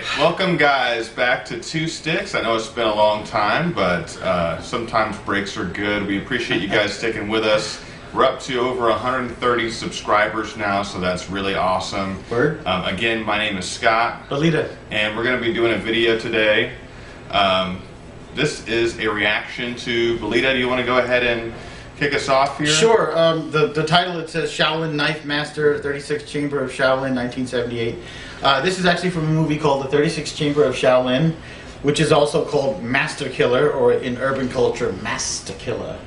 Alright, welcome guys back to Two Sticks. I know it's been a long time, but sometimes breaks are good. We appreciate you guys sticking with us. We're up to over 130 subscribers now, so that's really awesome. Word. Again, my name is Scott. Belida. And we're going to be doing a video today. This is a reaction to Belida. Do you want to go ahead and kick us off here? Sure. The title, it says Shaolin Knife Master, 36th Chamber of Shaolin, 1978. This is actually from a movie called The 36th Chamber of Shaolin, which is also called Master Killer, or in urban culture, Master Killer.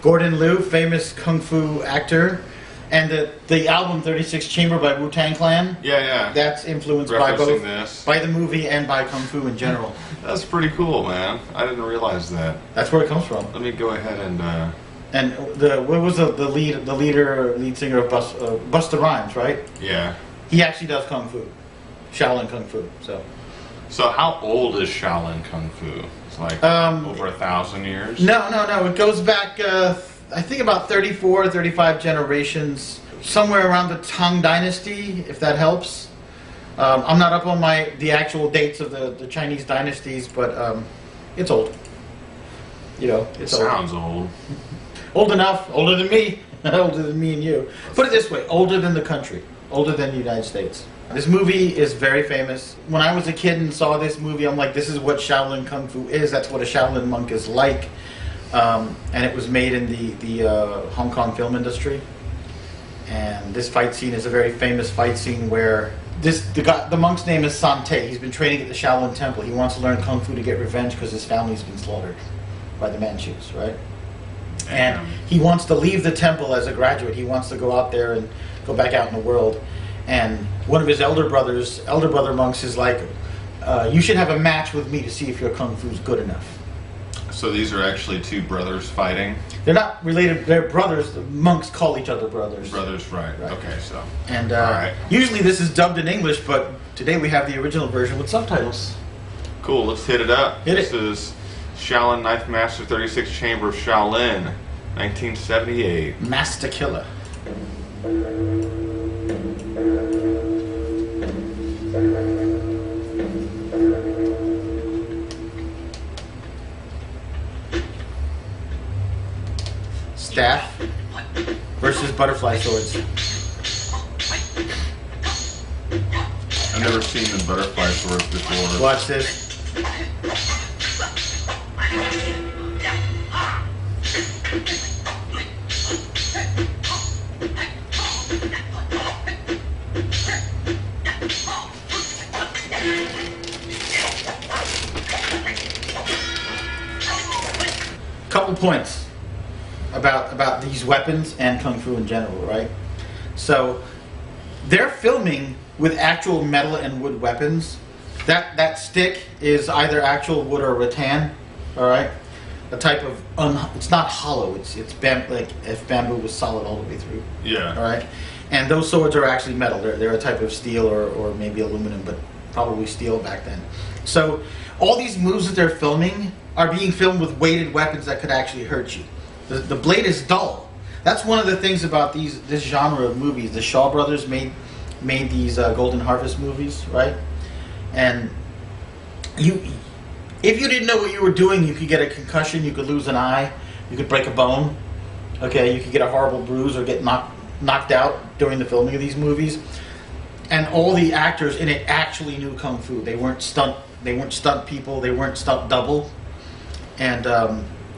Gordon Liu, famous kung fu actor, and the album 36th Chamber by Wu-Tang Clan. Yeah. That's influenced by both, by the movie and by kung fu in general. That's pretty cool, man. I didn't realize that. That's where it comes from. Let me go ahead and. And what was the lead singer of Busta Rhymes, right? Yeah. He actually does kung fu, Shaolin kung fu. So how old is Shaolin kung fu? It's like over 1,000 years. No. It goes back, I think about 34, 35 generations, somewhere around the Tang Dynasty, if that helps. I'm not up on the actual dates of the Chinese dynasties, but it's old. You know, it sounds old. Old enough, older than me, older than me and you. Put it this way, older than the country, older than the United States. This movie is very famous. When I was a kid and saw this movie, I'm like, this is what Shaolin Kung Fu is. That's what a Shaolin monk is like. And it was made in the Hong Kong film industry. And this fight scene is a very famous fight scene where the monk's name is San Te. He's been training at the Shaolin Temple. He wants to learn Kung Fu to get revenge because his family's been slaughtered by the Manchus, right? And he wants to leave the temple as a graduate. He wants to go out there and go back out in the world. And one of his elder brother monks is like, you should have a match with me to see if your kung fu is good enough. So these are actually two brothers fighting? They're not related, they're brothers. The monks call each other brothers. Brothers, right. Okay, so. And usually this is dubbed in English, but today we have the original version with subtitles. Cool, let's hit it up. This is Shaolin Knife Master, 36th Chamber of Shaolin, 1978. Master Killer. Staff versus butterfly swords. I've never seen the butterfly swords before. Watch this. Couple points about these weapons and kung fu in general, right? So they're filming with actual metal and wood weapons. That stick is either actual wood or rattan, all right? A type of it's not hollow. It's like if bamboo was solid all the way through. Yeah. All right. And those swords are actually metal. They're a type of steel or maybe aluminum, but probably steel back then. So all these moves that they're filming are being filmed with weighted weapons that could actually hurt you. The blade is dull. That's one of the things about this genre of movies. The Shaw brothers made these Golden Harvest movies, right? And if you didn't know what you were doing, you could get a concussion, you could lose an eye, you could break a bone, okay? You could get a horrible bruise or get knocked out during the filming of these movies. And all the actors in it actually knew kung fu. They weren't stunt people. They weren't stunt double. And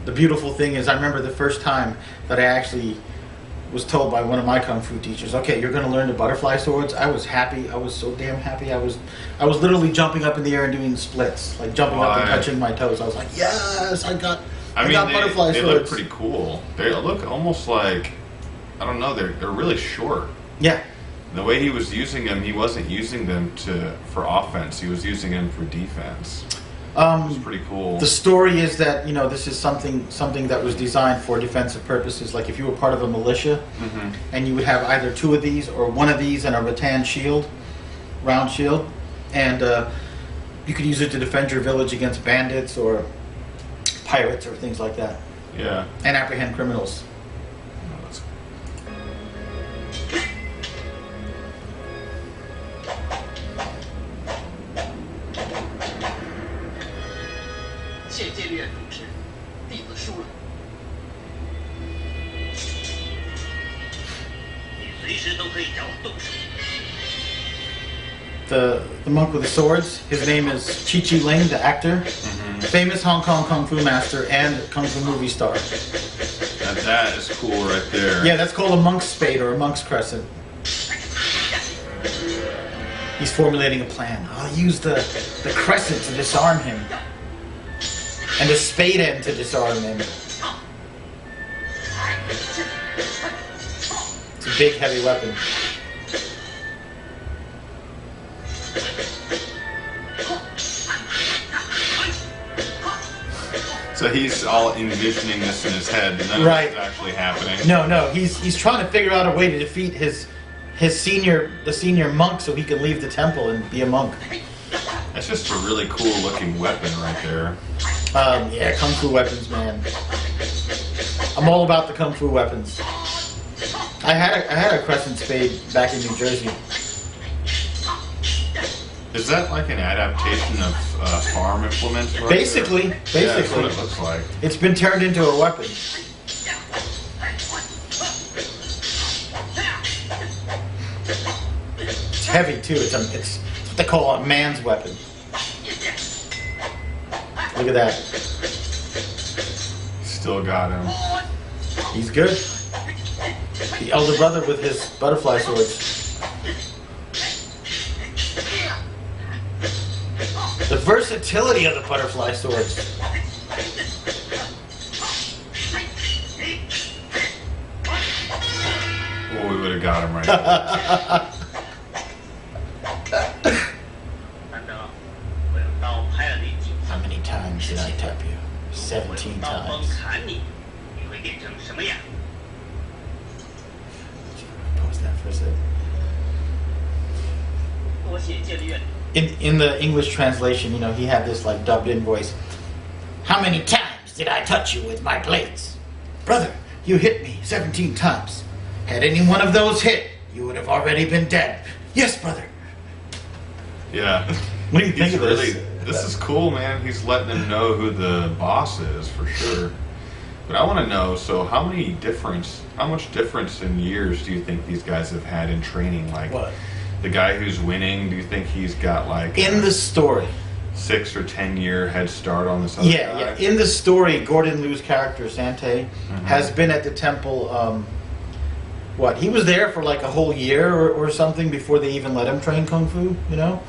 the beautiful thing is, I remember the first time that I actually was told by one of my kung fu teachers, okay, you're going to learn the butterfly swords. I was happy. I was so damn happy. I was literally jumping up in the air and doing splits, like jumping up and touching my toes. I was like, yes, I got butterfly swords. They look pretty cool. They look almost like, I don't know, they're really short. Yeah. The way he was using them, he wasn't using them for offense. He was using them for defense. It was pretty cool. The story is that, this is something that was designed for defensive purposes. Like if you were part of a militia, and you would have either two of these or one of these and a rattan shield, round shield, and you could use it to defend your village against bandits or pirates or things like that. Yeah. And apprehend criminals. 现戒律院主持，弟子输了。你随时都可以找我动手。 The monk with the swords. His name is Chi Ling, the actor, famous Hong Kong kung fu master and kung fu movie star. That is cool right there. Yeah, that's called a monk's spade or a monk's crescent. He's formulating a plan. I'll use the crescent to disarm him, and the spade end to disarm him. It's a big, heavy weapon. So he's all envisioning this in his head, and none of Right. it's actually happening. No, he's trying to figure out a way to defeat the senior monk so he can leave the temple and be a monk. That's just a really cool looking weapon right there. Yeah, kung fu weapons, man. I'm all about the kung fu weapons. I had a crescent spade back in New Jersey. Is that like an adaptation of farm implements? Right Basically, there? Yeah, that's what it looks like. It's been turned into a weapon. It's heavy too. It's what they call a man's weapon. Look at that. Still got him. He's good. The elder brother with his butterfly swords. The versatility of the butterfly swords. Well, we would have got him right there. 难道我用刀拍了你几 How many times did I tap you? 我用 17 刀锋 times. 砍你，你会变成什么样？ Pause that for a sec. 多谢戒律院。 In the English translation, you know, he had this like dubbed in voice. How many times did I touch you with my blades? Brother, you hit me 17 times. Had any one of those hit, you would have already been dead. Yes, brother. Yeah. What do you think of this? This is cool, man. He's letting them know who the boss is for sure. But I want to know, so how much difference in years do you think these guys have had in training? Like, What? the guy who's winning, do you think he's got like In the story. 6 or 10 year head start on this other guy? In the story, Gordon Liu's character, Sante, has been at the temple, he was there for like a whole year or something before they even let him train Kung Fu, you know?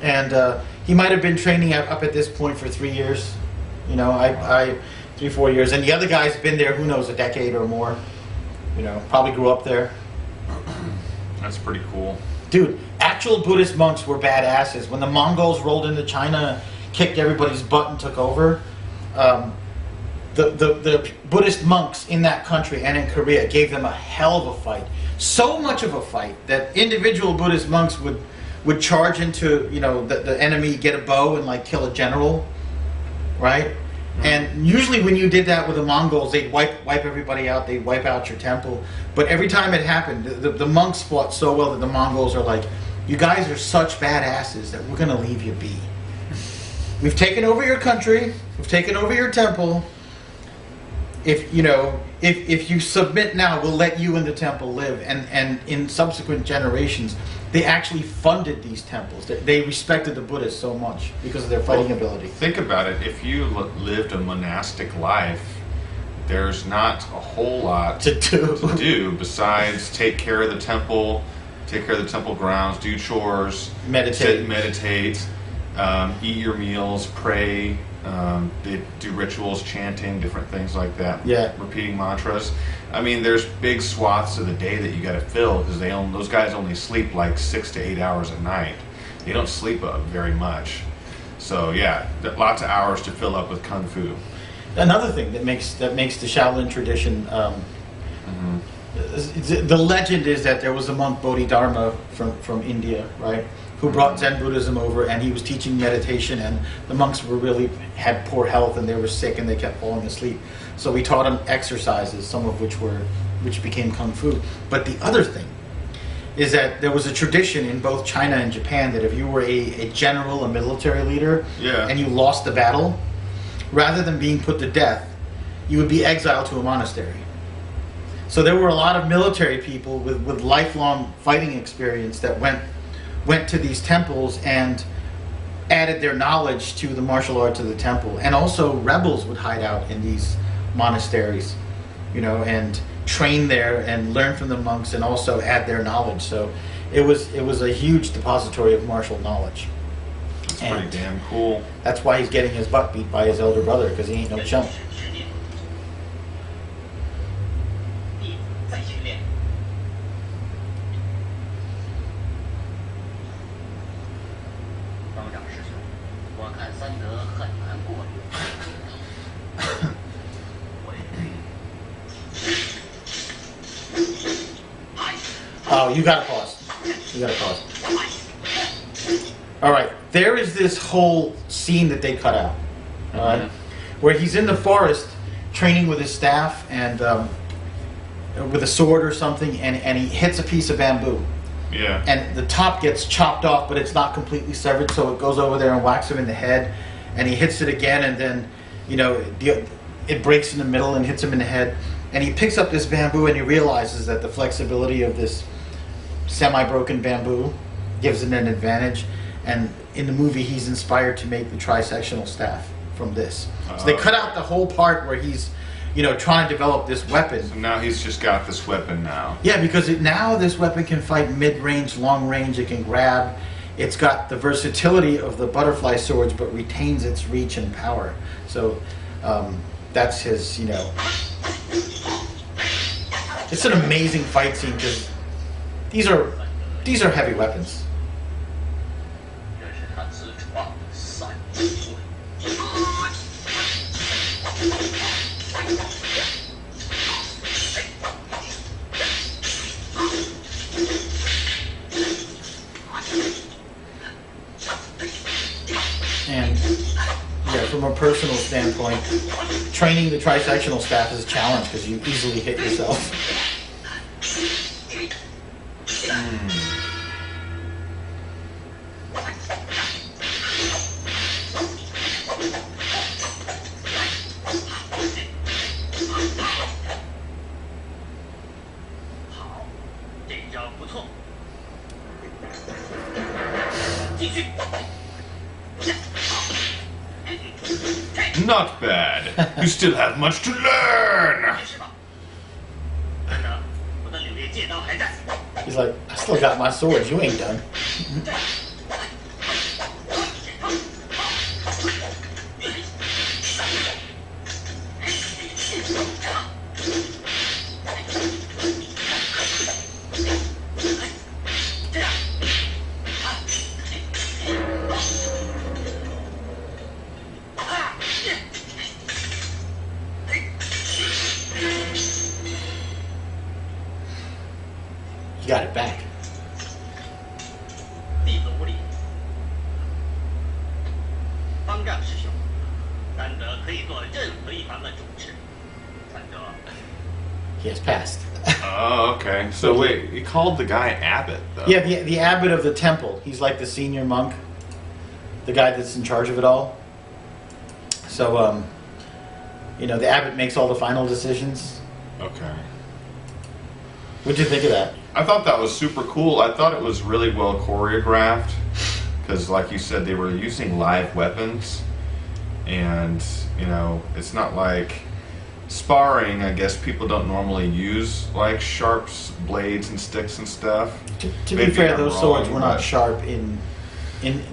And he might have been training up at this point for 3 years, you know, 3-4 years. And the other guy's been there, who knows, a decade or more, you know, probably grew up there. That's pretty cool. Dude, actual Buddhist monks were badasses. When the Mongols rolled into China, kicked everybody's butt and took over, the Buddhist monks in that country and in Korea gave them a hell of a fight. So much of a fight that individual Buddhist monks would charge into, you know, the enemy, get a bow and like kill a general, right? And usually when you did that with the Mongols, they'd wipe everybody out, they'd wipe out your temple. But every time it happened, the monks fought so well that the Mongols are like, you guys are such badasses that we're going to leave you be. We've taken over your country, we've taken over your temple. If you submit now, we'll let you in the temple live. And in subsequent generations, they actually funded these temples. They respected the Buddhists so much because of their fighting ability. Think about it. If you lived a monastic life, there's not a whole lot To do. besides take care of the temple, take care of the temple grounds, do chores, Meditate. meditate, eat your meals, pray. They do rituals, chanting, different things like that. Yeah. Repeating mantras. I mean, there's big swaths of the day that you got to fill because those guys only sleep like 6 to 8 hours a night. They don't sleep very much. So yeah, lots of hours to fill up with kung fu. Another thing that makes the Shaolin tradition, the legend is that there was a monk Bodhidharma from India, right, who brought Zen Buddhism over, and he was teaching meditation, and the monks had poor health and they were sick and they kept falling asleep. So he taught them exercises, some of which became kung fu. But the other thing is that there was a tradition in both China and Japan that if you were a general, a military leader, Yeah. and you lost the battle, rather than being put to death, you would be exiled to a monastery. So there were a lot of military people with lifelong fighting experience that went to these temples and added their knowledge to the martial arts of the temple. And also rebels would hide out in these monasteries, you know, and train there and learn from the monks and also add their knowledge. So it was a huge depository of martial knowledge. That's pretty damn cool. That's why he's getting his butt beat by his elder brother, because he ain't no chump. 弟子在训练。方丈师兄，我看三德很难过去。Oh, you gotta pause. You gotta pause. All right, there is this whole scene that they cut out, all right, where he's in the forest training with his staff and with a sword or something, and he hits a piece of bamboo. Yeah. And the top gets chopped off, but it's not completely severed, so it goes over there and whacks him in the head, and he hits it again, and then, you know, it breaks in the middle and hits him in the head, and he picks up this bamboo and he realizes that the flexibility of this semi-broken bamboo gives him an advantage, and in the movie he's inspired to make the trisectional staff from this. So they cut out the whole part where he's, you know, trying to develop this weapon. So now he's just got this weapon now. Yeah, because now this weapon can fight mid-range, long-range, it can grab. It's got the versatility of the butterfly swords, but retains its reach and power. So that's his, you know... It's an amazing fight scene, because these are heavy weapons. 这是他自创的三之术。 And yeah, from a personal standpoint, training the trisectional staff is a challenge because you easily hit yourself. Not bad. You still have much to learn. He's like, I still got my swords, you ain't done. You got it back. 弟子无礼。方丈师兄，三德可以做任何一方的主持。三德， He has passed. Oh, okay. So wait, he called the guy Abbot, though. Yeah, the abbot of the temple. He's like the senior monk, the guy that's in charge of it all. So, you know, the abbot makes all the final decisions. Okay. What'd you think of that? I thought that was super cool. I thought it was really well choreographed because, like you said, they were using live weapons, and you know, it's not like sparring. I guess people don't normally use like sharp blades and sticks and stuff. To be Maybe fair, I'm those wrong, swords were not but- sharp in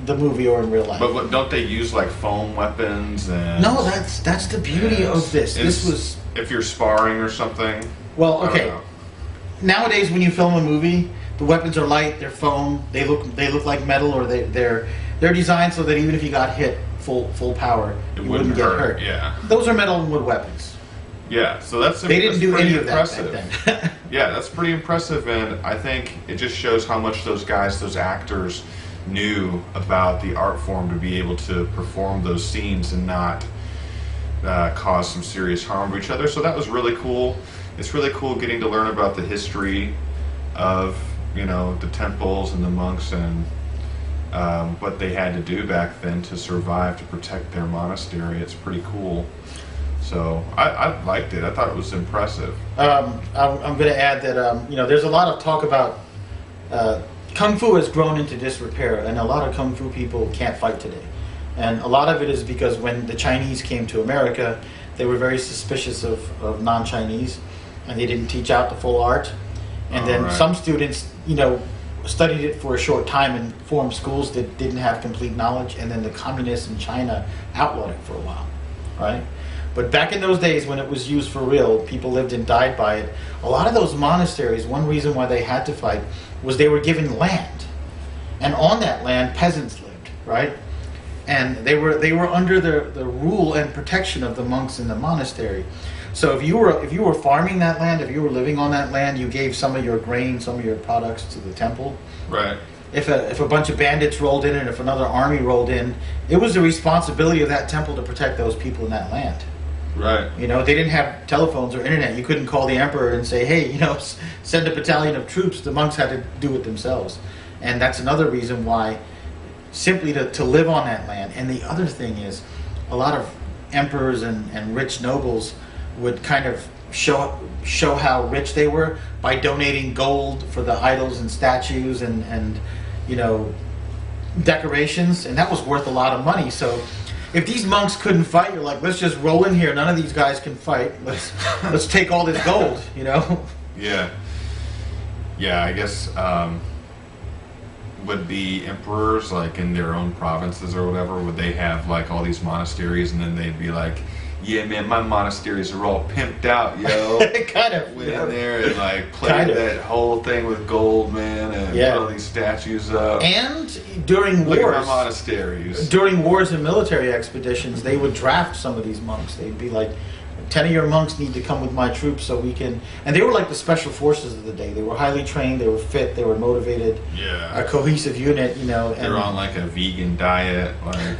the movie or in real life. But what, don't they use like foam weapons and? No, that's the beauty of this. This was if you're sparring or something. well, I don't okay. know. Nowadays, when you film a movie, the weapons are light. They're foam. They look like metal, or they're designed so that even if you got hit full power, It you wouldn't get hurt. Yeah. Those are metal and wood weapons. Yeah. So that's They didn't do pretty any of that impressive. back then. Yeah, that's pretty impressive, and I think it just shows how much those guys, those actors, knew about the art form to be able to perform those scenes and not cause some serious harm to each other. So that was really cool. It's really cool getting to learn about the history of, you know, the temples and the monks and what they had to do back then to survive, to protect their monastery. It's pretty cool. So I liked it. I thought it was impressive. I'm going to add that there's a lot of talk about Kung Fu has grown into disrepair, and a lot of Kung Fu people can't fight today. And a lot of it is because when the Chinese came to America, they were very suspicious of non-Chinese, and they didn't teach out the full art. And then some students, studied it for a short time and formed schools that didn't have complete knowledge, and then the communists in China outlawed it for a while, right? But back in those days when it was used for real, people lived and died by it. A lot of those monasteries, one reason why they had to fight was they were given land. And on that land, peasants lived, right? And they were under the rule and protection of the monks in the monastery. So if you were farming that land, if you were living on that land, you gave some of your grain, some of your products to the temple. Right. If a bunch of bandits rolled in and if another army rolled in, it was the responsibility of that temple to protect those people in that land. Right. They didn't have telephones or internet. You couldn't call the emperor and say, hey, send a battalion of troops. The monks had to do it themselves. And that's another reason why, simply to live on that land. And the other thing is, a lot of emperors and rich nobles would kind of show how rich they were by donating gold for the idols and statues and decorations. And that was worth a lot of money. So if these monks couldn't fight, you're like, let's just roll in here. None of these guys can fight. Let's take all this gold, Yeah. Yeah, I guess would the emperors, like in their own provinces or whatever, would they have like all these monasteries, and then they'd be like, yeah, man, my monasteries are all pimped out, yo. Kind of. Went in there and like played that whole thing with gold, man, and put all these statues up. And during Look wars, at my monasteries. During wars and military expeditions, they would draft some of these monks. They'd be like, 10 of your monks need to come with my troops so we can... And they were like the special forces of the day. They were highly trained, they were fit, they were motivated. Yeah. A cohesive unit, They were on like a vegan diet, like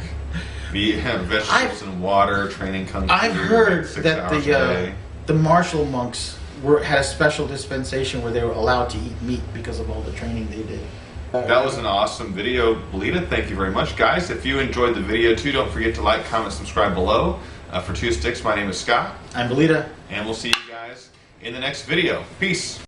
vegetables and water, training Kung Fu. I've heard like 6 that hours a day. the martial monks had a special dispensation where they were allowed to eat meat because of all the training they did. That was an awesome video, Belida. Thank you very much, guys. If you enjoyed the video too, don't forget to like, comment, subscribe below. For Two Sticks, my name is Scott. I'm Belida. And we'll see you guys in the next video. Peace.